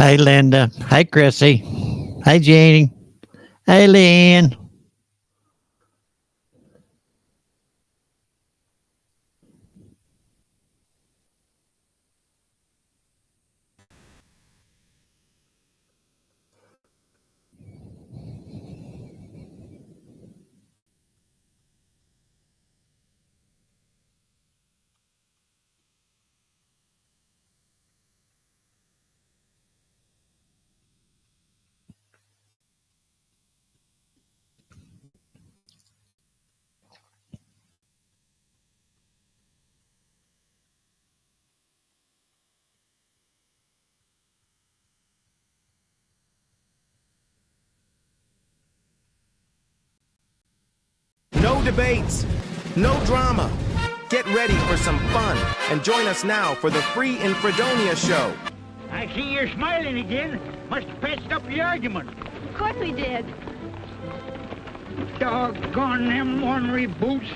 Hey, Linda. Hey, Chrissy. Hey, Jeannie. Hey, Lynn. No debates, no drama. Get ready for some fun and join us now for the free in Fredonia Show. I see you're smiling again. Must have patched up the argument. Of course we did. Doggone them ornery boots.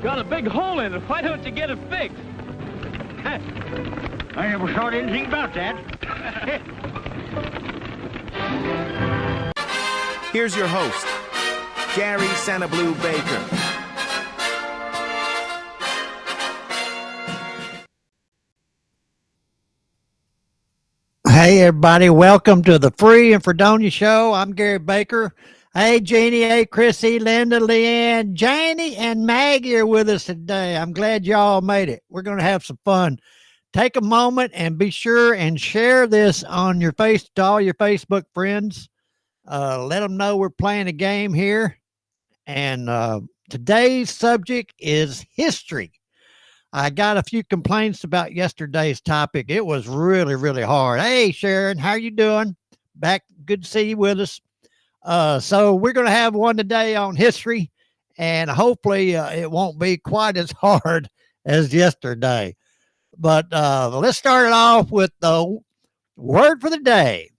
Got a big hole in it. Why don't you get it fixed? I never thought anything about that. Here's your host, Gary SannaBlue Baker. Hey, everybody. Welcome to the free in Fredonia Show. I'm Gary Baker. Hey, Jeannie. Hey, Chrissy, Linda, Leanne, Janie, and Maggie are with us today. I'm glad y'all made it. We're going to have some fun. Take a moment and be sure and share this on your to all your Facebook friends. Let them know we're playing a game here. And today's subject is history. I got a few complaints about yesterday's topic. It was really, really hard. Hey, Sharon, how you doing? Back, good to see you with us. So we're going to have one today on history, and hopefully it won't be quite as hard as yesterday. But let's start it off with the word for the day.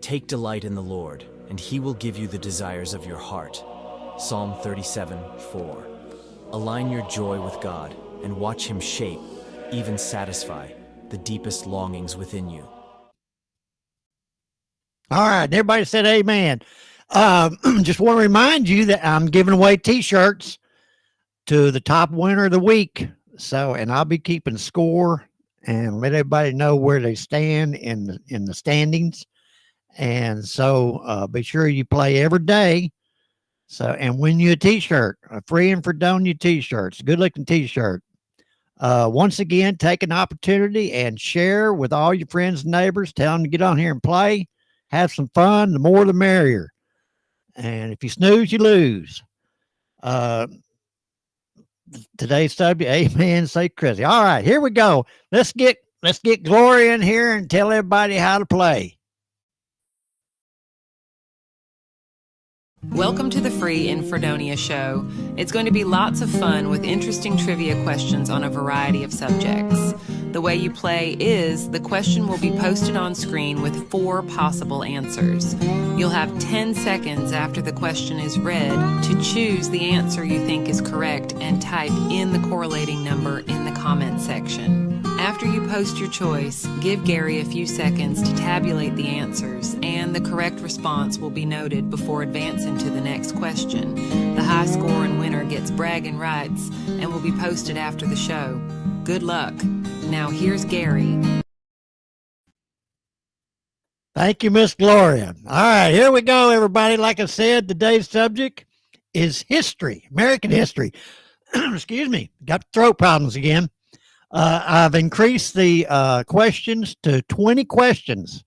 Take delight in the Lord, and he will give you the desires of your heart. Psalm 37:4. Align your joy with God and watch him shape, even satisfy, the deepest longings within you. All right, everybody said amen. Just want to remind you that I'm giving away t-shirts to the top winner of the week. So, and I'll be keeping score and let everybody know where they stand in the standings. And so be sure you play every day. So, and win you a t-shirt, a free in Fredonia t-shirts, good looking t-shirt. Once again, take an opportunity and share with all your friends and neighbors. Tell them to get on here and play, have some fun. The more, the merrier. And if you snooze, you lose. Today's subject, amen, say Chrissy. All right, here we go. Let's get Gloria in here and tell everybody how to play. Welcome to the free in Fredonia Show. It's going to be lots of fun with interesting trivia questions on a variety of subjects. The way you play is the question will be posted on screen with 4 possible answers. You'll have 10 seconds after the question is read to choose the answer you think is correct and type in the correlating number in the comment section. After you post your choice, give Gary a few seconds to tabulate the answers, and the correct response will be noted before advancing to the next question. The high score and winner gets bragging rights and will be posted after the show. Good luck. Now here's Gary. Thank you, Miss Gloria. All right, here we go, everybody. Like I said, today's subject is history, American history. Excuse me, got throat problems again. I've increased the questions to 20 questions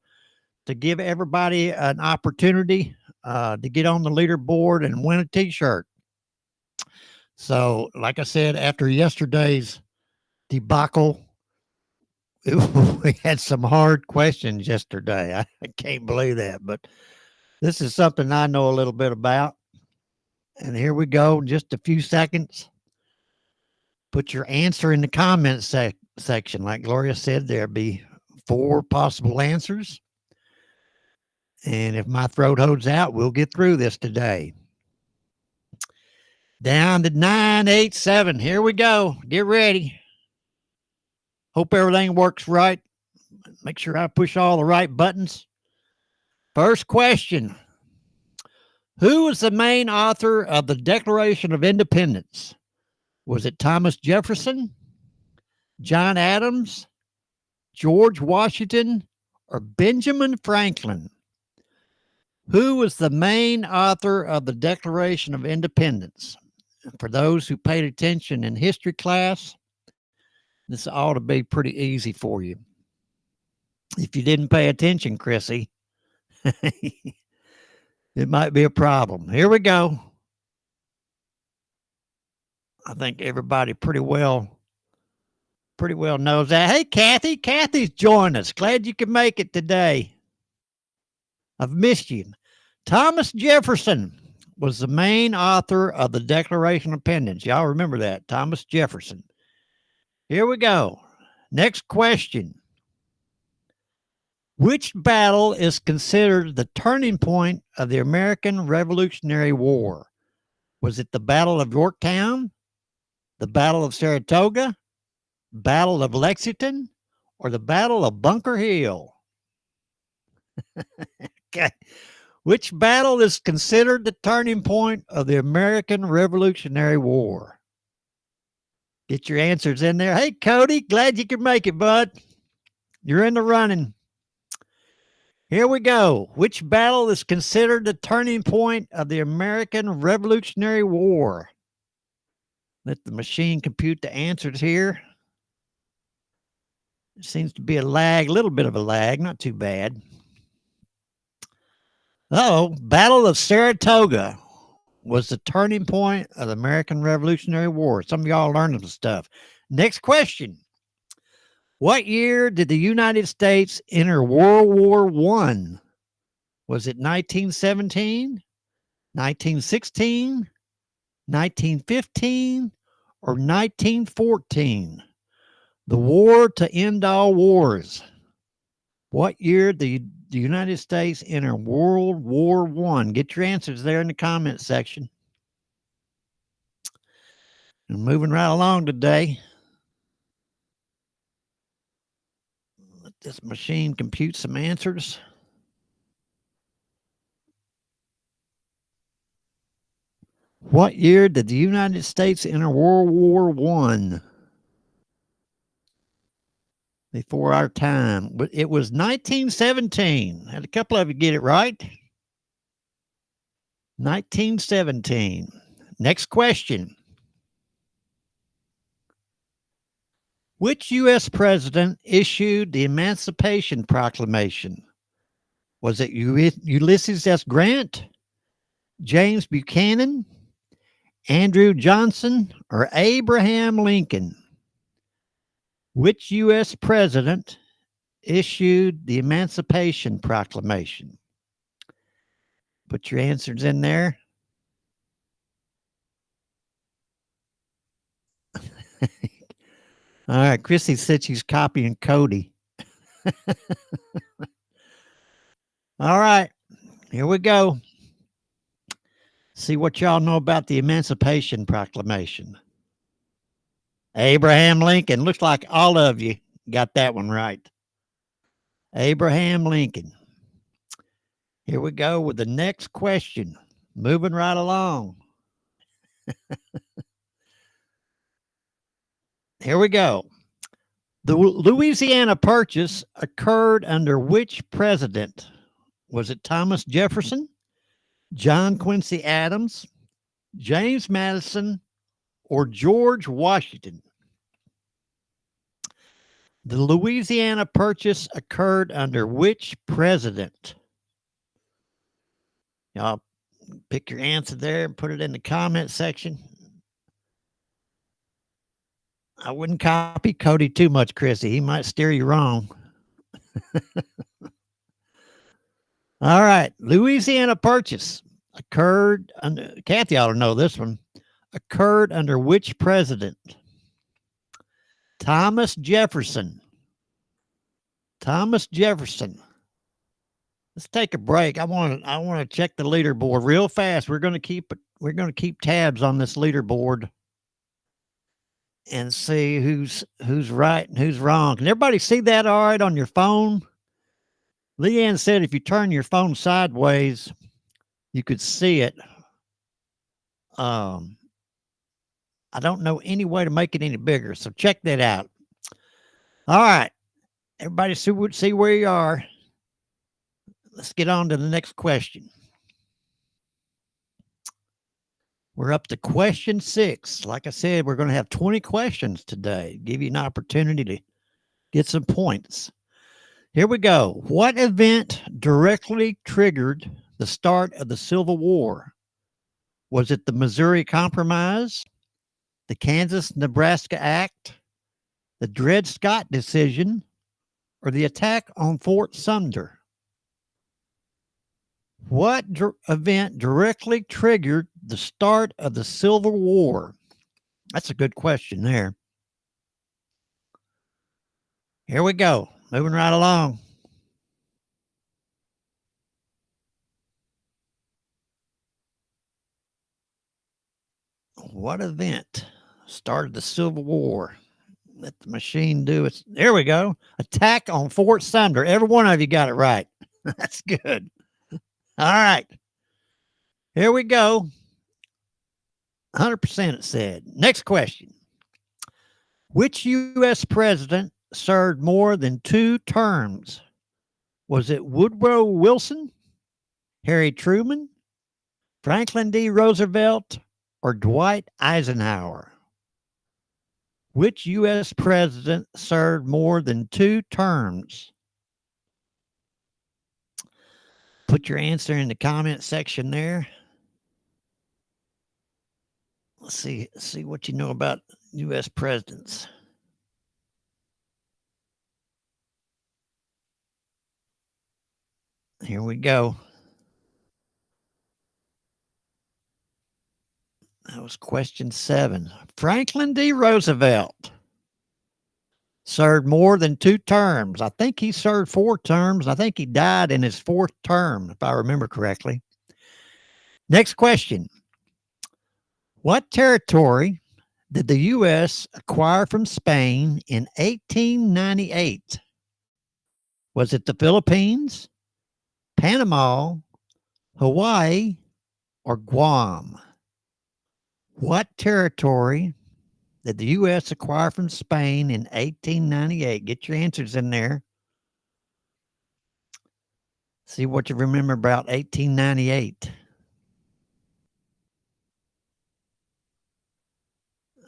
to give everybody an opportunity to get on the leaderboard and win a t-shirt. So, like I said, after yesterday's debacle, we had some hard questions yesterday. I can't believe that, but this is something I know a little bit about. And here we go, just a few seconds. Put your answer in the comment section. Like Gloria said, there'll be 4 possible answers. And if my throat holds out, we'll get through this today. Down to 987. Here we go. Get ready. Hope everything works right. Make sure I push all the right buttons. First question. Who was the main author of the Declaration of Independence? Was it Thomas Jefferson, John Adams, George Washington, or Benjamin Franklin? Who was the main author of the Declaration of Independence? For those who paid attention in history class, this ought to be pretty easy for you. If you didn't pay attention, Chrissy, it might be a problem. Here we go. I think everybody pretty well knows that. Hey, Kathy. Kathy's joined us. Glad you could make it today. I've missed you. Thomas Jefferson was the main author of the Declaration of Independence. Y'all remember that, Thomas Jefferson. Here we go. Next question. Which battle is considered the turning point of the American Revolutionary War? Was it the Battle of Yorktown, the Battle of Saratoga, Battle of Lexington, or the Battle of Bunker Hill? Okay. Which battle is considered the turning point of the American Revolutionary War? Get your answers in there. Hey, Cody, glad you could make it, bud. You're in the running. Here we go. Which battle is considered the turning point of the American Revolutionary War? Let the machine compute the answers here. It seems to be a lag, a little bit of a lag, not too bad. Battle of Saratoga was the turning point of the American Revolutionary War. Some of y'all learned some stuff. Next question. What year did the United States enter World War I? Was it 1917, 1916, 1915, or 1914? The war to end all wars. What year did the United States enter World War I? Get your answers there in the comment section. And moving right along today. Let this machine compute some answers. What year did the United States enter World War I? Before our time, but it was 1917. Had a couple of you get it right. 1917. Next question. Which U.S. president issued the Emancipation Proclamation? Was it Ulysses S. Grant, James Buchanan, Andrew Johnson, or Abraham Lincoln? Which U.S. president issued the Emancipation Proclamation? Put your answers in there. All right, Chrissy said she's copying Cody. All right, here we go. See what y'all know about the Emancipation Proclamation. Abraham Lincoln. Looks like all of you got that one right. Abraham Lincoln. Here we go with the next question. Moving right along. Here we go. The Louisiana Purchase occurred under which president? Was it Thomas Jefferson, John Quincy Adams, James Madison, or George Washington? The Louisiana Purchase occurred under which president? Y'all pick your answer there and put it in the comment section. I wouldn't copy Cody too much, Chrissy. He might steer you wrong. All right. Louisiana Purchase occurred under, Kathy ought to know this one, occurred under which president? Thomas Jefferson. Thomas Jefferson. Let's take a break. I want to check the leaderboard real fast. We're going to keep tabs on this leaderboard. and see who's right and who's wrong. Can everybody see that all right on your phone? Leanne said if you turn your phone sideways, you could see it. I don't know any way to make it any bigger, so check that out. All right, everybody see where you are. Let's get on to the next question. We're up to question 6. Like I said, we're going to have 20 questions today. Give you an opportunity to get some points. Here we go. What event directly triggered the start of the Civil War? Was it the Missouri Compromise, the Kansas-Nebraska Act, the Dred Scott decision, or the attack on Fort Sumter? What event directly triggered the start of the Civil War? That's a good question there. Here we go. Moving right along. What event started the Civil War? Let the machine do it. There we go. Attack on Fort Sumter. Every one of you got it right. That's good. All right. Here we go. 100% it said. Next question. Which U.S. president served more than 2 terms? Was it Woodrow Wilson, Harry Truman, Franklin D. Roosevelt, or Dwight Eisenhower? Which U.S. president served more than 2 terms? Put your answer in the comment section there. Let's see what you know about U.S. presidents. Here we go. That was question 7. Franklin D. Roosevelt served more than 2 terms. I think he served 4 terms. I think he died in his 4th term, if I remember correctly. Next question. What territory did the U.S. acquire from Spain in 1898? Was it the Philippines, Panama, Hawaii, or Guam? What territory did the U.S. acquire from Spain in 1898? Get your answers in there. See what you remember about 1898.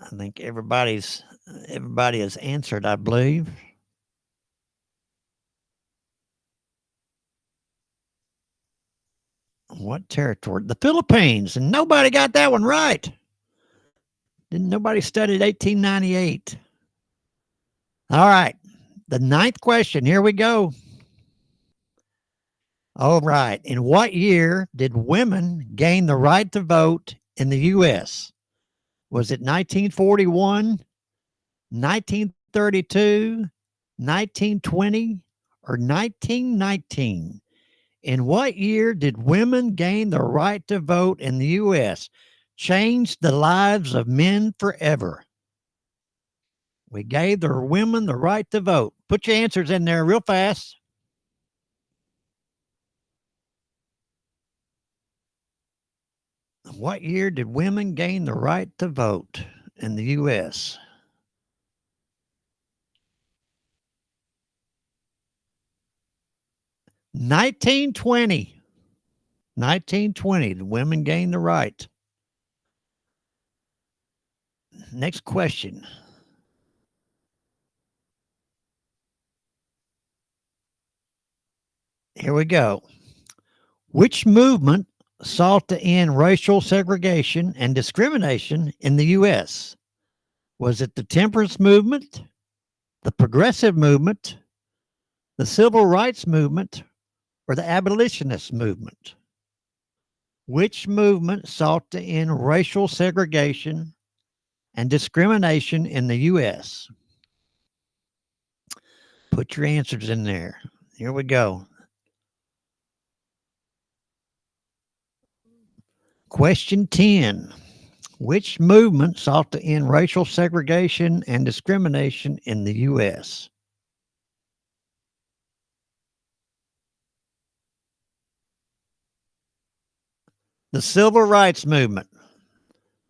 I think everybody has answered, I believe. What territory? The Philippines, and nobody got that one right. Didn't nobody studied 1898? All right, the 9th question. Here we go. All right. In what year did women gain the right to vote in the U.S.? Was it 1941, 1932, 1920, or 1919? In what year did women gain the right to vote in the U.S.? Changed the lives of men forever. We gave the women the right to vote. Put your answers in there real fast. What year did women gain the right to vote in the U.S.? (1920). 1920, the women gained the right. Next question. Here we go. Which movement sought to end racial segregation and discrimination in the U.S.? Was it the temperance movement, the progressive movement, the civil rights movement, or the abolitionist movement? Which movement sought to end racial segregation and discrimination in the U.S.? Put your answers in there. Here we go. Question 10. Which movement sought to end racial segregation and discrimination in the U.S.? The Civil Rights Movement.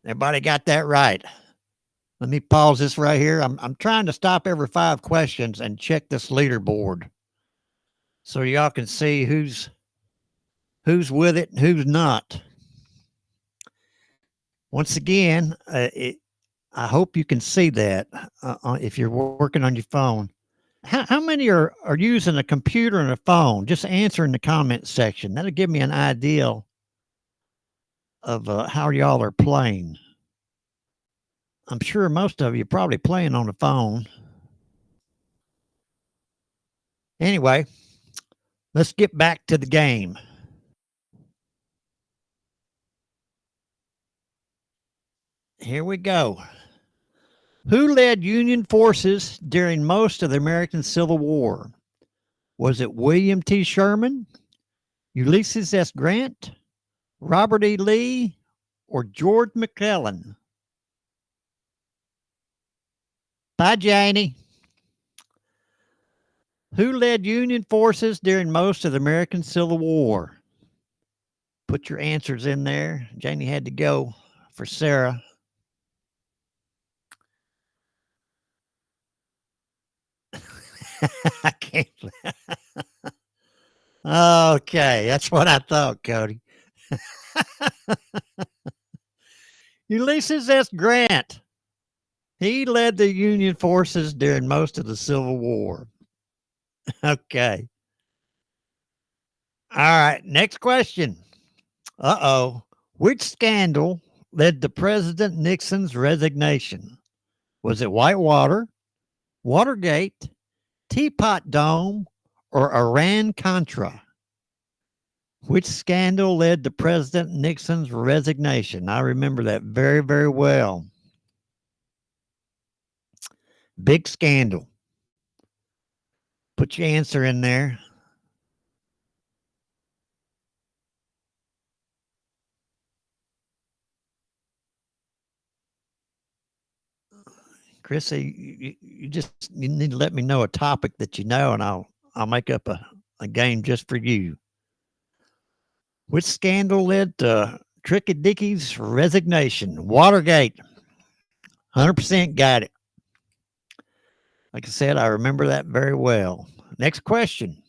Everybody got that right. Let me pause this right here. I'm trying to stop every 5 questions and check this leaderboard so y'all can see who's with it and who's not. Once again, I hope you can see that if you're working on your phone. How many are using a computer and a phone? Just answer in the comment section. That'll give me an idea of how y'all are playing. I'm sure most of you are probably playing on the phone. Anyway, let's get back to the game. Here we go. Who led Union forces during most of the American Civil War? Was it William T. Sherman, Ulysses S. Grant, Robert E. Lee, or George McClellan? Bye, Janie. Who led Union forces during most of the American Civil War? Put your answers in there. Janie had to go for Sarah. I can't. Okay, that's what I thought, Cody. Ulysses S. Grant. He led the Union forces during most of the Civil War. Okay. All right, next question. Uh-oh. Which scandal led to President Nixon's resignation? Was it Whitewater, Watergate, Teapot Dome, or Iran-Contra? Which scandal led to President Nixon's resignation? I remember that very, very well. Big scandal. Put your answer in there. Chrissy, you need to let me know a topic that you know, and I'll make up a game just for you. Which scandal led to Tricky Dickey's resignation? Watergate. 100% got it. Like I said, I remember that very well. Next question.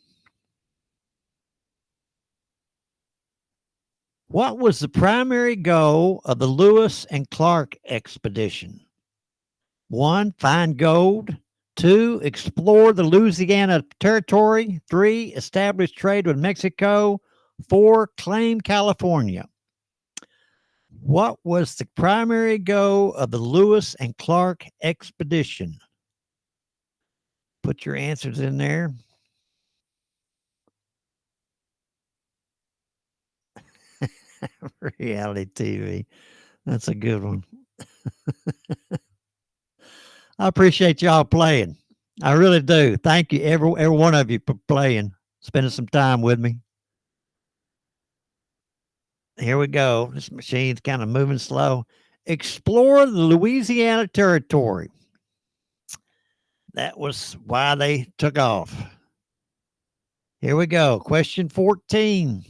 What was the primary goal of the Lewis and Clark expedition? 1, find gold. 2, explore the Louisiana Territory. 3, establish trade with Mexico. 4, claim California. What was the primary goal of the Lewis and Clark expedition? Put your answers in there. Reality TV. That's a good one. I appreciate y'all playing. I really do. Thank you, every one of you, for playing, spending some time with me. Here we go. This machine's kind of moving slow. Explore the Louisiana Territory. That was why they took off. Here we go. Question 14.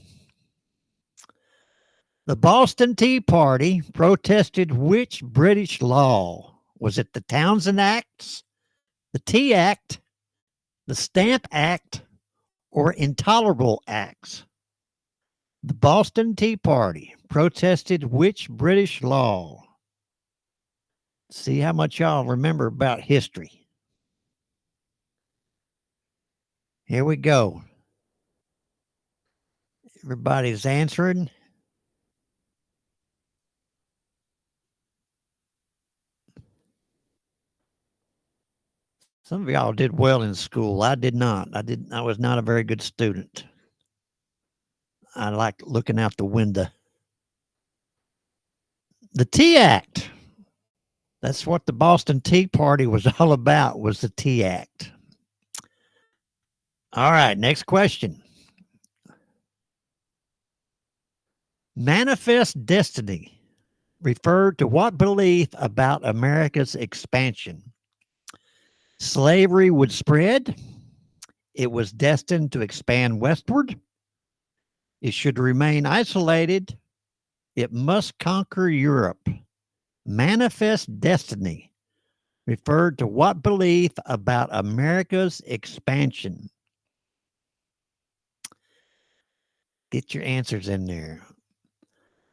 The Boston Tea Party protested which British law? Was it the Townshend Acts, the Tea Act, the Stamp Act, or Intolerable Acts? The Boston Tea Party protested which British law? See how much y'all remember about history. Here we go. Everybody's answering. Some of y'all did well in school. I did not. I was not a very good student. I like looking out the window. The Tea Act. That's what the Boston Tea Party was all about, was the Tea Act. All right, next question. Manifest Destiny. referred to what belief about America's expansion? Slavery would spread. It was destined to expand westward. It should remain isolated. It must conquer Europe. Manifest destiny referred to what belief about America's expansion? Get your answers in there.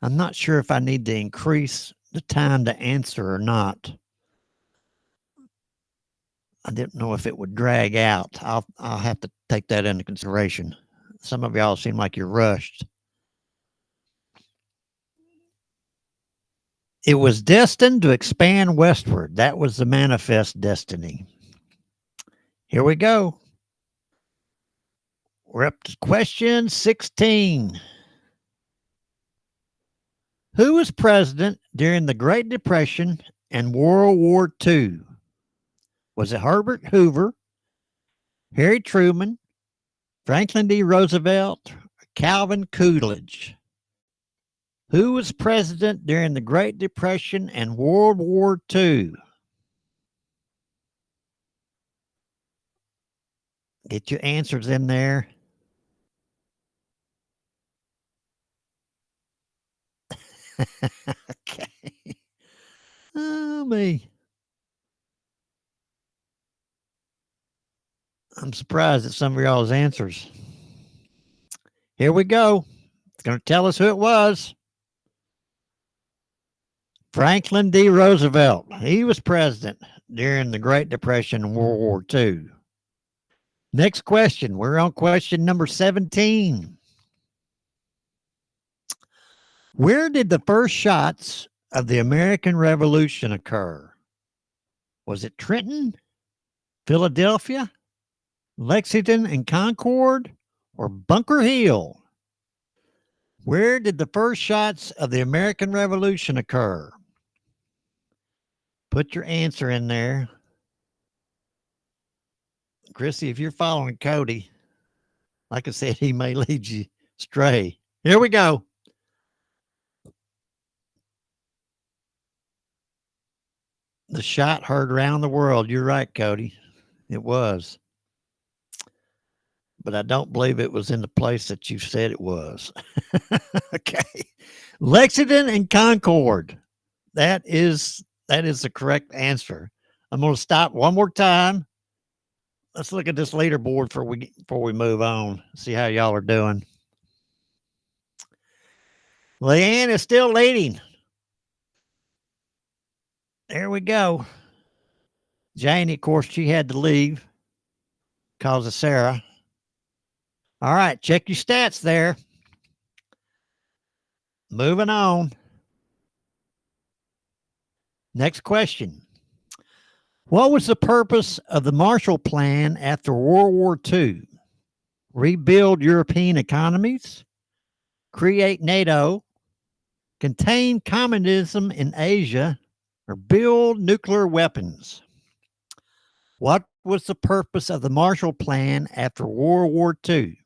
I'm not sure if I need to increase the time to answer or not. I didn't know if it would drag out. I'll have to take that into consideration. Some of y'all seem like you're rushed. It was destined to expand westward. That was the manifest destiny. Here we go. We're up to question 16. Who was president during the Great Depression and World War II? Was it Herbert Hoover, Harry Truman, Franklin D. Roosevelt, or Calvin Coolidge? Who was president during the Great Depression and World War II? Get your answers in there. Okay. Oh, me. I'm surprised at some of y'all's answers. Here we go. It's going to tell us who it was. Franklin D. Roosevelt. He was president during the Great Depression and World War II. Next question. We're on question number 17. Where did the first shots of the American Revolution occur? Was it Trenton, Philadelphia, Lexington and Concord, or Bunker Hill? Where did the first shots of the American Revolution occur? Put your answer in there. Chrissy, if you're following Cody, like I said, he may lead you astray. Here we go. The shot heard around the world. You're right, Cody. It was. But I don't believe it was in the place that you said it was. Okay. Lexington and Concord. That is the correct answer. I'm going to stop one more time. Let's look at this leaderboard before we move on. See how y'all are doing. Leanne is still leading. There we go. Janie, of course, she had to leave because of Sarah. All right, check your stats there. Moving on. Next question. What was the purpose of the Marshall Plan after World War II? Rebuild European economies, create NATO, contain communism in Asia, or build nuclear weapons? What was the purpose of the Marshall Plan after World War II?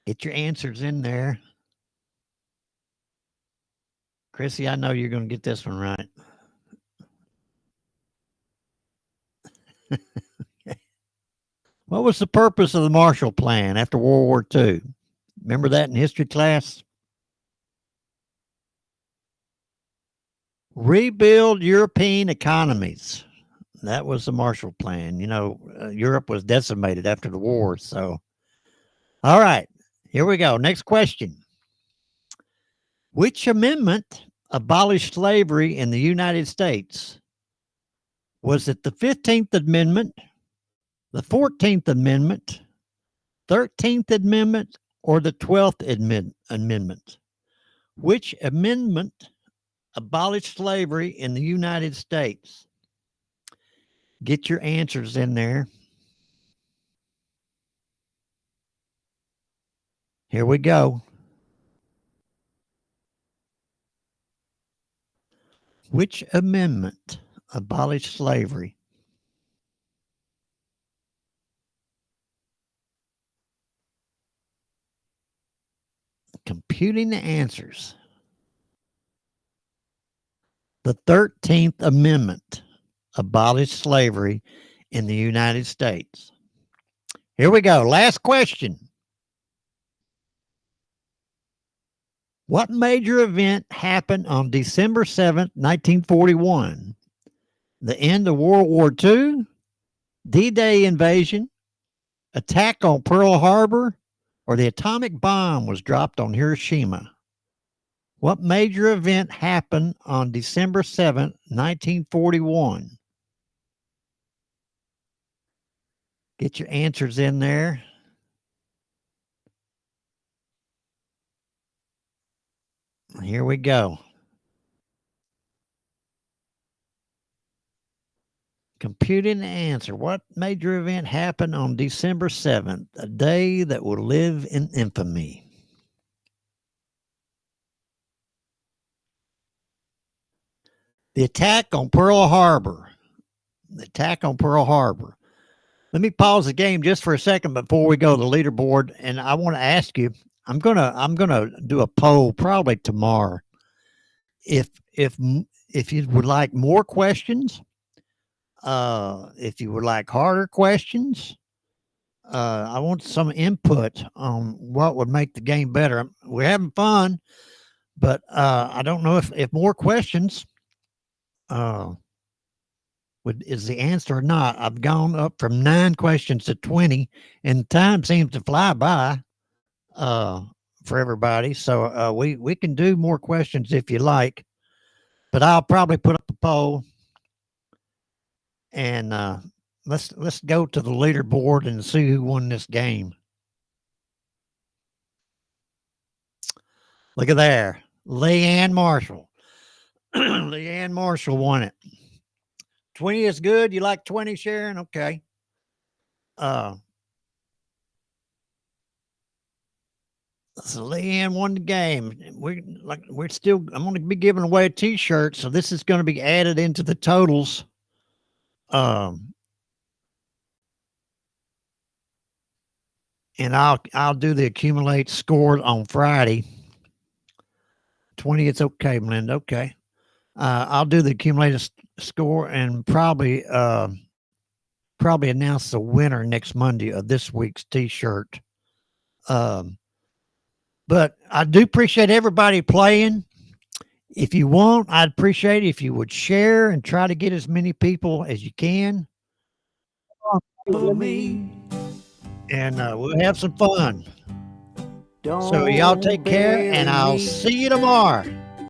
Get your answers in there. Chrissy, I know you're going to get this one right. What was the purpose of the Marshall Plan after World War II? Remember that in history class? Rebuild European economies. That was the Marshall Plan. You know, Europe was decimated after the war. So, all right, here we go. Next question. Which amendment abolished slavery in the United States? Was it the 15th Amendment, the 14th Amendment, 13th Amendment, or the 12th Amendment? Which amendment abolished slavery in the United States? Get your answers in there. Here we go. Which amendment abolished slavery? Computing the answers. The 13th Amendment abolished slavery in the United States. Here we go. Last question. What major event happened on December 7th, 1941? The end of World War II, D-Day invasion, attack on Pearl Harbor, or the atomic bomb was dropped on Hiroshima? What major event happened on December 7th, 1941? Get your answers in there. Here we go. Computing the answer. What major event happened on December 7th, a day that will live in infamy? The attack on Pearl Harbor. The attack on Pearl Harbor. Let me pause the game just for a second before we go to the leaderboard, and I want to ask you. I'm gonna do a poll probably tomorrow. If you would like more questions, if you would like harder questions, I want some input on what would make the game better. We're having fun, but I don't know if more questions is the answer or not. I've gone up from 9 questions to 20, and time seems to fly by for everybody. So we can do more questions if you like, but I'll probably put up a poll, and let's go to the leaderboard and see who won this game. Look at there, Leanne Marshall. Leanne Marshall won it. 20 is good. You like 20, Sharon? Okay. So Leanne won the game. We're still. I'm going to be giving away a T-shirt, so this is going to be added into the totals. And I'll do the accumulate score on Friday. 20, it's okay, Melinda. Okay. I'll do the accumulated score and probably announce the winner next Monday of this week's T-shirt. But I do appreciate everybody playing. If you want, I'd appreciate it if you would share and try to get as many people as you can. And we'll have some fun. So y'all take care, and I'll see you tomorrow.